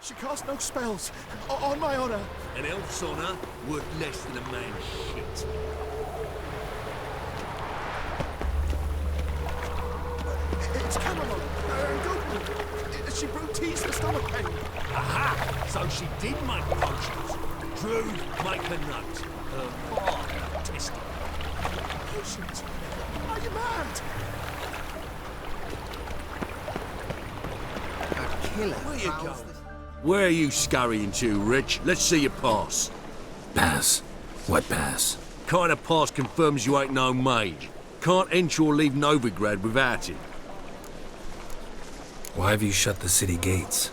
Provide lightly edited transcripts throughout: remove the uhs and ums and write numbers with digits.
She casts no spells. On my honor. An elf's honor worth less than a man's shit. It's chamomile. Goatmeat. She brewed teas for stomach pain. Aha! So she did make potions. Drew, make a note. Her father tested. Potions? Are you mad? A killer. Where you going? Where are you scurrying to, Rich? Let's see your pass. Pass? What pass? Kind of pass confirms you ain't no mage. Can't enter or leave Novigrad without it. Why have you shut the city gates?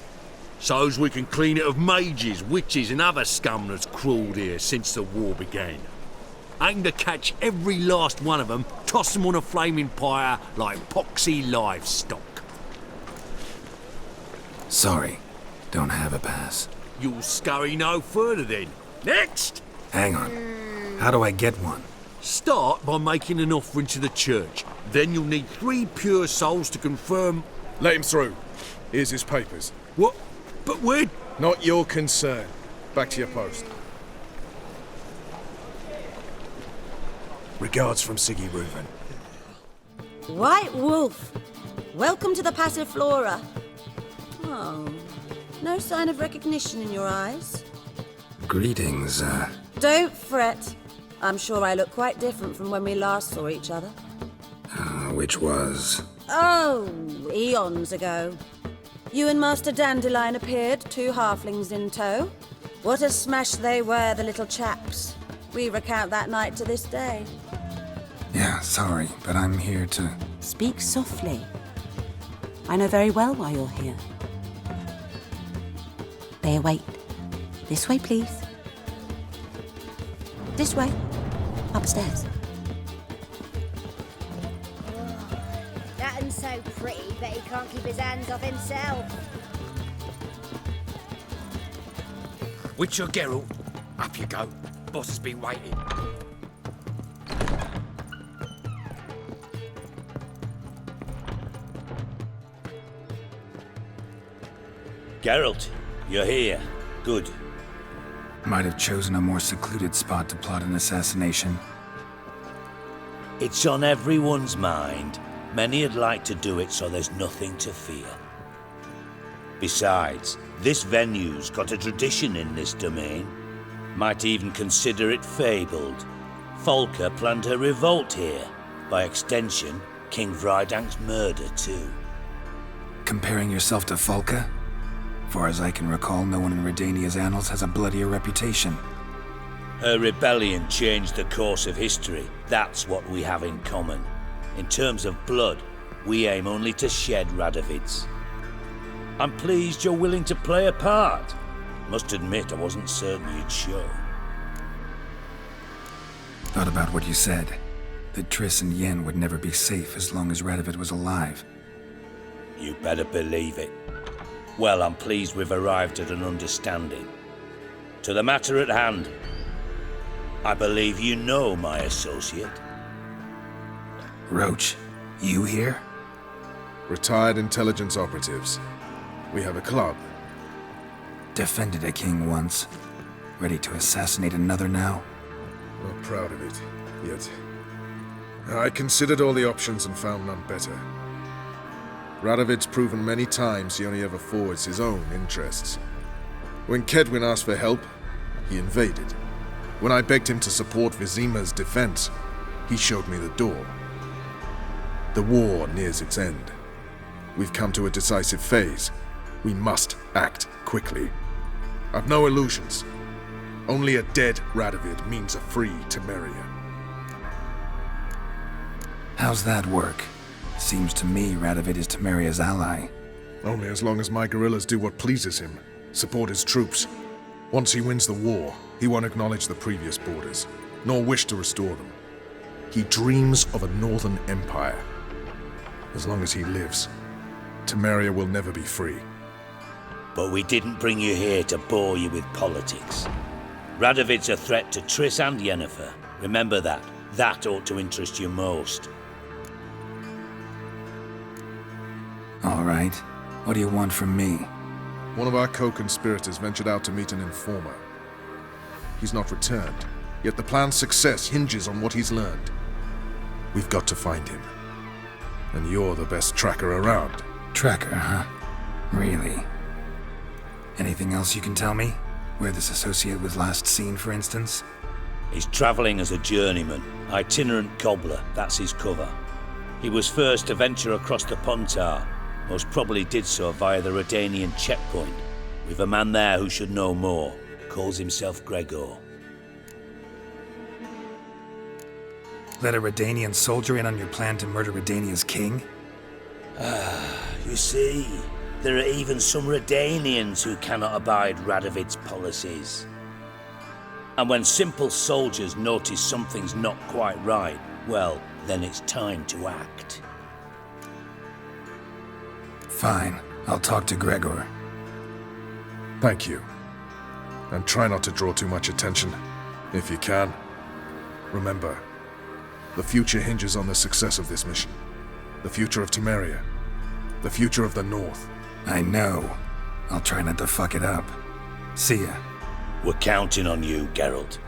So's we can clean it of mages, witches and other scum that's crawled here since the war began. Aim to catch every last one of them, toss them on a flaming pyre like poxy livestock. Sorry, don't have a pass. You'll scurry no further then. Next! Hang on. How do I get one? Start by making an offering to the church. Then you'll need 3 pure souls to confirm... Let him through. Here's his papers. What? But we're... Not your concern. Back to your post. Regards from Siggy Reuven. White Wolf, welcome to the Passiflora. Oh, no sign of recognition in your eyes. Greetings, Don't fret. I'm sure I look quite different from when we last saw each other. which was... Oh, eons ago. You and Master Dandelion appeared, 2 halflings in tow. What a smash they were, the little chaps. We recount that night to this day. Yeah, sorry, but I'm here to... Speak softly. I know very well why you're here. They await. This way, please. This way. Upstairs. That one's so pretty, but he can't keep his hands off himself. Witcher Geralt, up you go. Boss has been waiting. Geralt, you're here. Good. Might have chosen a more secluded spot to plot an assassination. It's on everyone's mind. Many'd like to do it so there's nothing to fear. Besides, this venue's got a tradition in this domain. Might even consider it fabled. Folker planned her revolt here. By extension, King Vrydank's murder too. Comparing yourself to Folka? Far as I can recall, no one in Redania's annals has a bloodier reputation. Her rebellion changed the course of history. That's what we have in common. In terms of blood, we aim only to shed Radovid's. I'm pleased you're willing to play a part. Must admit, I wasn't certain you'd show. Thought about what you said. That Triss and Yen would never be safe as long as Radovid was alive. You better believe it. Well, I'm pleased we've arrived at an understanding. To the matter at hand, I believe you know my associate. Roach, you here? Retired intelligence operatives. We have a club. Defended a king once. Ready to assassinate another now? Not proud of it, yet. I considered all the options and found none better. Radovid's proven many times he only ever forwards his own interests. When Kedwin asked for help, he invaded. When I begged him to support Vizima's defense, he showed me the door. The war nears its end. We've come to a decisive phase. We must act quickly. I've no illusions. Only a dead Radovid means a free Temeria. How's that work? Seems to me Radovid is Temeria's ally. Only as long as my guerrillas do what pleases him, support his troops. Once he wins the war, he won't acknowledge the previous borders, nor wish to restore them. He dreams of a northern empire. As long as he lives, Temeria will never be free. But we didn't bring you here to bore you with politics. Radovid's a threat to Triss and Yennefer. Remember that. That ought to interest you most. All right. What do you want from me? One of our co-conspirators ventured out to meet an informer. He's not returned, yet the plan's success hinges on what he's learned. We've got to find him. And you're the best tracker around. Tracker, huh? Really? Anything else you can tell me? Where this associate was last seen, for instance? He's travelling as a journeyman, itinerant cobbler, that's his cover. He was first to venture across the Pontar, most probably did so via the Redanian checkpoint. We've a man there who should know more, calls himself Gregor. Let a Redanian soldier in on your plan to murder Redania's king? You see, there are even some Redanians who cannot abide Radovid's policies. And when simple soldiers notice something's not quite right, well, then it's time to act. Fine, I'll talk to Gregor. Thank you. And try not to draw too much attention, if you can. Remember, the future hinges on the success of this mission. The future of Temeria. The future of the North. I know. I'll try not to fuck it up. See ya. We're counting on you, Geralt.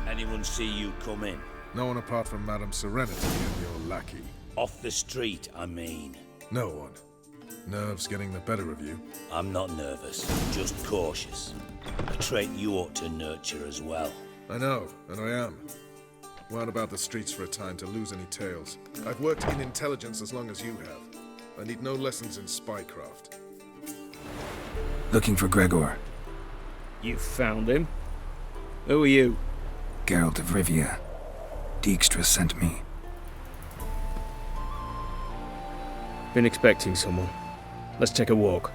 Anyone see you come in? No one apart from Madame Serenity and your lackey. Off the street, I mean. No one. Nerves getting the better of you. I'm not nervous, just cautious. A trait you ought to nurture as well. I know, and I am. Weren't about the streets for a time to lose any tales. I've worked in intelligence as long as you have. I need no lessons in spycraft. Looking for Gregor. You found him? Who are you? Geralt of Rivia. Dijkstra sent me. Been expecting someone. Let's take a walk.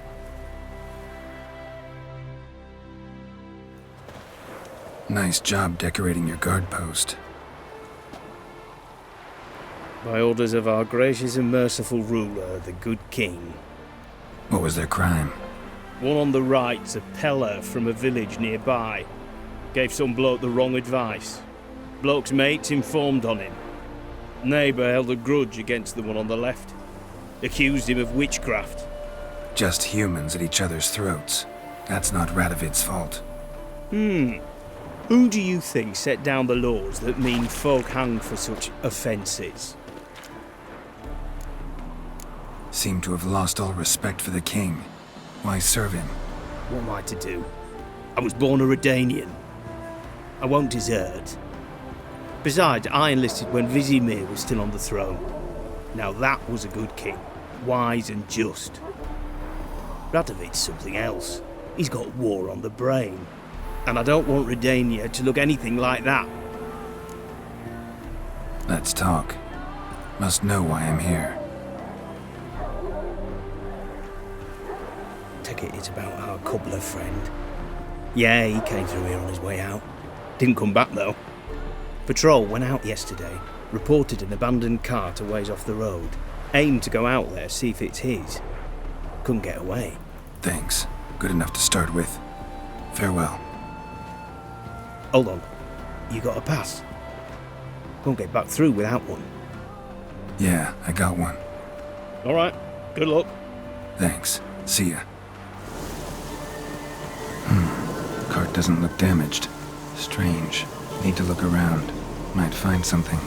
Nice job decorating your guard post. By orders of our gracious and merciful ruler, the good king. What was their crime? One on the right's a peller from a village nearby. Gave some bloke the wrong advice. Bloke's mates informed on him. Neighbour held a grudge against the one on the left. Accused him of witchcraft. Just humans at each other's throats. That's not Radovid's fault. Who do you think set down the laws that mean folk hang for such offences? Seem to have lost all respect for the king. Why serve him? What am I to do? I was born a Redanian. I won't desert. Besides, I enlisted when Vizimir was still on the throne. Now that was a good king, wise and just. Radovid's something else. He's got war on the brain. And I don't want Redania to look anything like that. Let's talk. Must know why I'm here. Take it it's about our cobbler friend. Yeah, he came through here on his way out. Didn't come back though. Patrol went out yesterday, reported an abandoned cart a ways off the road. Aimed to go out there, see if it's his. Couldn't get away. Thanks. Good enough to start with. Farewell. Hold on. You got a pass? Won't get back through without one. Yeah, I got one. Alright, good luck. Thanks. See ya. Cart doesn't look damaged. Strange. Need to look around. Might find something.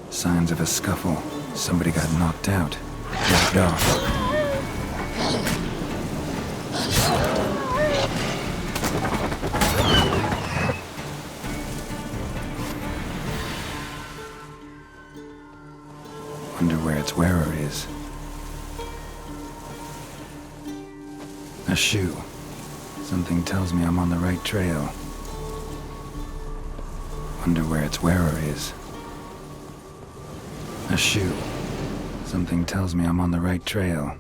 Signs of a scuffle. Somebody got knocked out. Knocked off. Wonder where its wearer is. A shoe. Something tells me I'm on the right trail. Wonder where its wearer is. A shoe. Something tells me I'm on the right trail.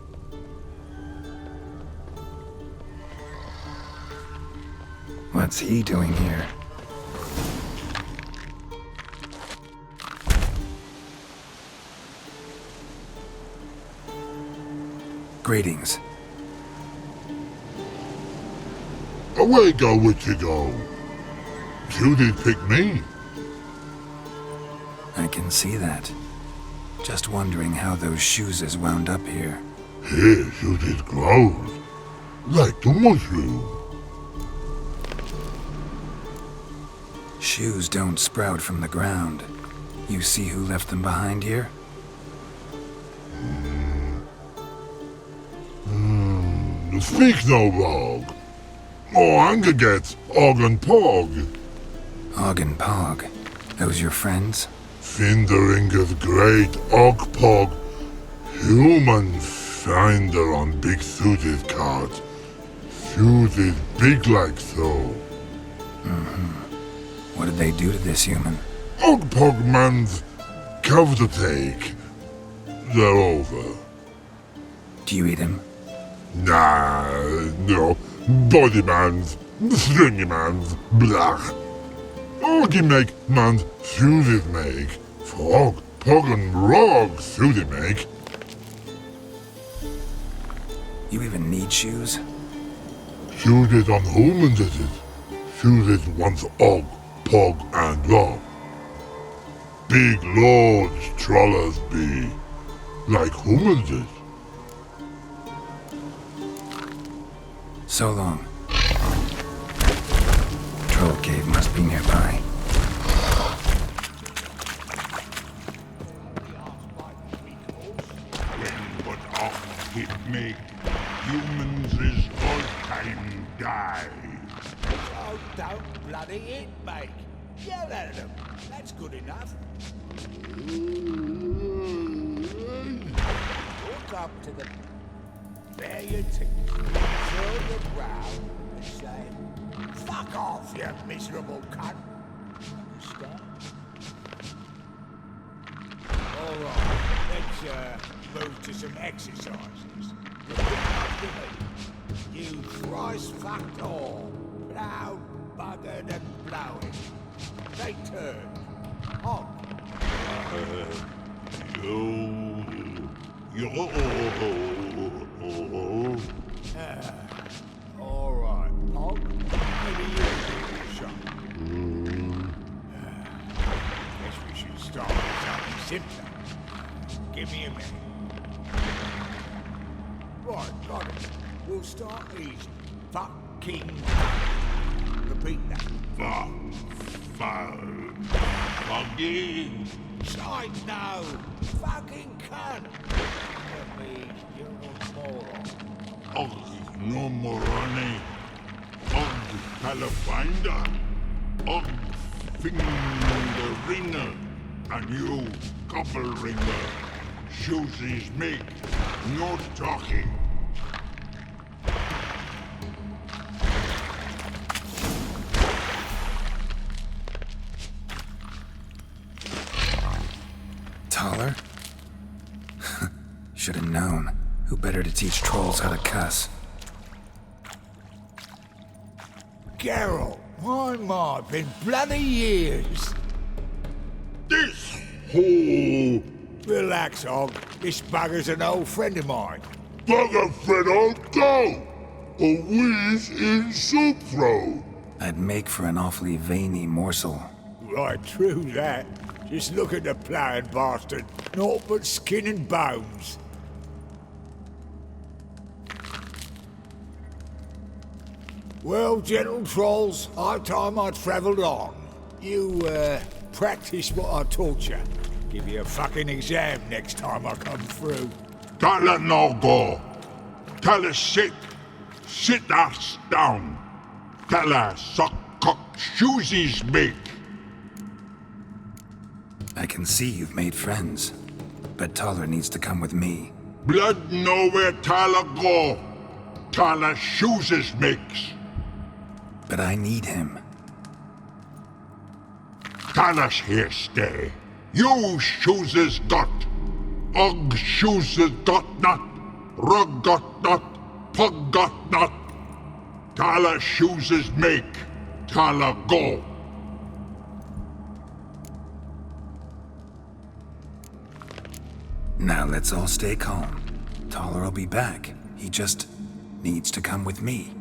What's he doing here? Greetings. Away go with you go. You did pick me. I can see that. Just wondering how those shoes wound up here. Here should it grows, like the mushroom. Shoes don't sprout from the ground. You see who left them behind here? Speak no wrong. Oh, anger gets Og and Pog. Og and Pog. Those your friends? Finderinger's great Og Pog. Human finder on big suited cart. Suited big like so. What did they do to this human? Og Pog man's cover to take. They're over. Do you eat him? Nah, no. Body man's, stringy man's, blah. Oggy make man's suited make. Frog, Pog and Rog suited make. You even need shoes? Suited on human did it. Suited once Og, Pog and Rog. Big lords trollers be, like human did. So long. Troll cave must be nearby. But Og hit make humans is all time die. Oh, don't bloody hit, mate. Yell at them. That's good enough. Walk up to them. Bare your teeth. Curl your brow and say, "Fuck off, you miserable cunt." Understand? All right, let's move to some exercises. After me. You thrice-fucked all. Proud, buggered and blowing. Take turns. On. All right, Pog. Maybe you do a shot. Guess we should start with something simpler. Give me a minute. Right, got it. We'll start easy. Fucking. Repeat that. Fucking. Side no. Fucking cunt. Let me, you're a moron. Og no moroni. Og Califinder. Og Fingeringer. And you, couple ringer. Shoes is make. No talking. Taller? Should have known. Who better to teach trolls how to cuss? Geralt, my, been bloody years. This whole Relax, Og. This bugger's an old friend of mine. bugger friend I'll go. A whiz in soup throw. I'd make for an awfully veiny morsel. Right, true that. Just look at the ploughing bastard. Naught but skin and bones. Well, gentle trolls, high time I travelled on. You, practice what I taught you. Give you a fucking exam next time I come through. Tala no go. Tala sit. Sit ass down. Tala suck cock shoesies make. I can see you've made friends, but Taller needs to come with me. Blood know where Tala go. Tala shoeses makes. But I need him. Tala's here stay. You shoeses got. Og shoeses got not. Rug got not. Pug got not. Tala shoeses make. Tala go. Now let's all stay calm. Taller will be back. He just needs to come with me.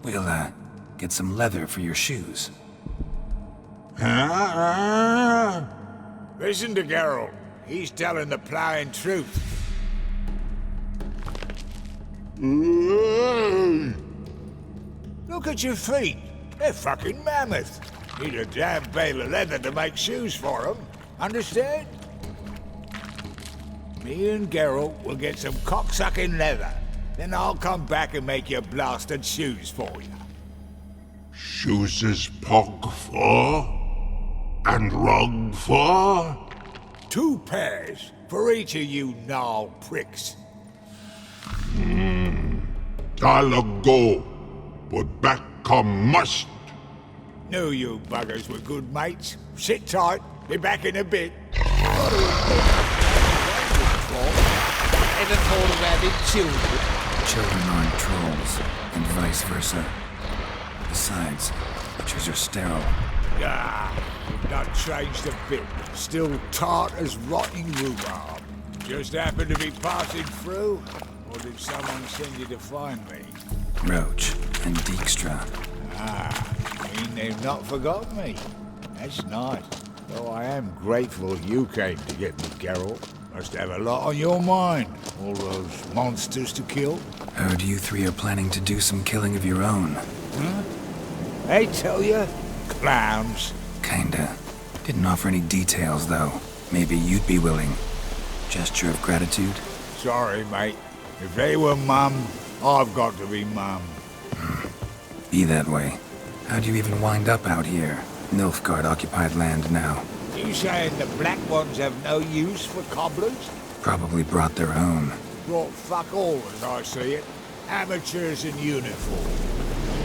We'll, get some leather for your shoes. Listen to Geralt. He's telling the ploughing truth. Look at your feet. They're fucking mammoth. Need a damn bale of leather to make shoes for them. Understand? Me and Geralt will get some cocksucking leather. Then I'll come back and make your blasted shoes for you. Shoes is pog for? And rug for? 2 pairs for each of you gnarled pricks. I'll go, but back come must. Knew you buggers were good mates. Sit tight, be back in a bit. Ever called rabid children? Children aren't trolls, and vice versa. Besides, witches are sterile. Ah, not changed a bit. Still tart as rotting rhubarb. Just happened to be passing through? Or did someone send you to find me? Roach and Dijkstra. Ah, mean they've not forgotten me. That's nice. Though I am grateful you came to get me, Geralt. Must have a lot on your mind. All those monsters to kill. Heard you 3 are planning to do some killing of your own. Huh? They tell you? Clowns. Kinda. Didn't offer any details, though. Maybe you'd be willing. Gesture of gratitude? Sorry, mate. If they were mum, I've got to be mum. Be that way. How'd you even wind up out here? Nilfgaard-occupied land now. You saying the black ones have no use for cobblers? Probably brought their own. Brought fuck all, as I see it. Amateurs in uniform.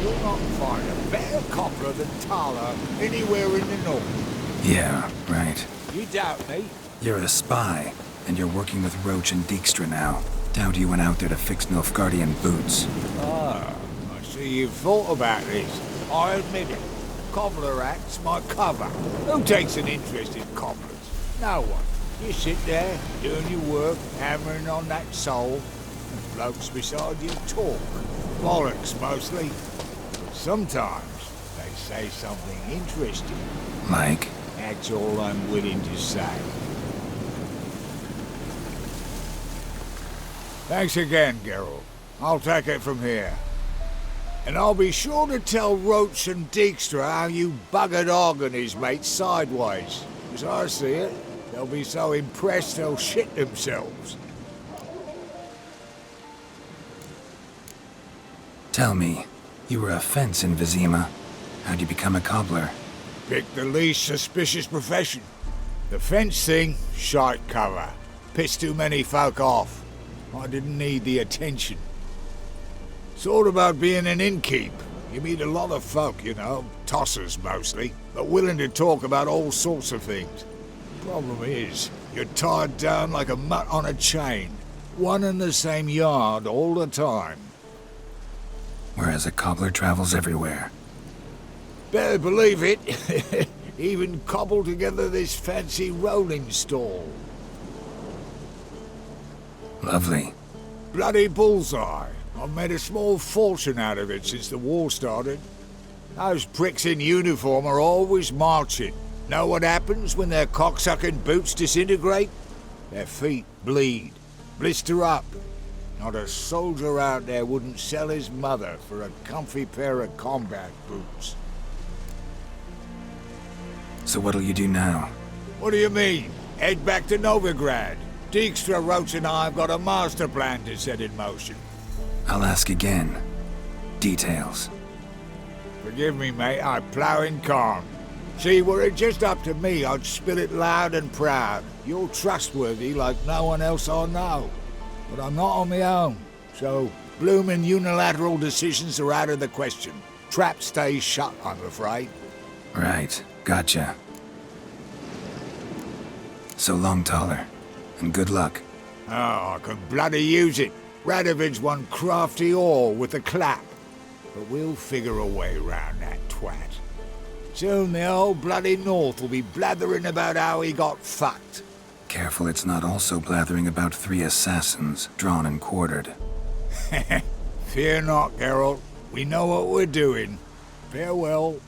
You'll not find a better cobbler than Tala anywhere in the north. Yeah, right. You doubt me? You're a spy, and you're working with Roach and Dijkstra now. Doubt you went out there to fix Nilfgaardian boots. Ah, I see you've thought about this. I admit it. Cobbler act's my cover. Who takes an interest in cobblers? No one. You sit there, doing your work, hammering on that sole, and blokes beside you talk. Bollocks, mostly. But sometimes they say something interesting. Like? That's all I'm willing to say. Thanks again, Geralt. I'll take it from here. And I'll be sure to tell Roach and Dijkstra how you buggered Og and his mates sideways. As I see it, they'll be so impressed they'll shit themselves. Tell me, you were a fence in Vizima. How'd you become a cobbler? Pick the least suspicious profession. The fence thing, shite cover. Pissed too many folk off. I didn't need the attention. It's all about being an innkeep. You meet a lot of folk, you know, tossers mostly, but willing to talk about all sorts of things. Problem is, you're tied down like a mutt on a chain. One and the same yard all the time. Whereas a cobbler travels everywhere. Better believe it. Even cobbled together this fancy rolling stall. Lovely. Bloody bullseye. I've made a small fortune out of it since the war started. Those pricks in uniform are always marching. Know what happens when their cocksucking boots disintegrate? Their feet bleed, blister up. Not a soldier out there wouldn't sell his mother for a comfy pair of combat boots. So what'll you do now? What do you mean? Head back to Novigrad. Dijkstra, Roach and I have got a master plan to set in motion. I'll ask again. Details. Forgive me, mate, I plough in calm. See, were it just up to me, I'd spill it loud and proud. You're trustworthy like no one else I know. But I'm not on my own, so bloomin' unilateral decisions are out of the question. Trap stays shut, I'm afraid. Right, gotcha. So long, Taller, and good luck. Oh, I could bloody use it. Radovid's one crafty ore with a clap. But we'll figure a way round that twat. Soon the whole bloody North will be blathering about how he got fucked. Careful it's not also blathering about 3 assassins, drawn and quartered. Fear not, Geralt. We know what we're doing. Farewell.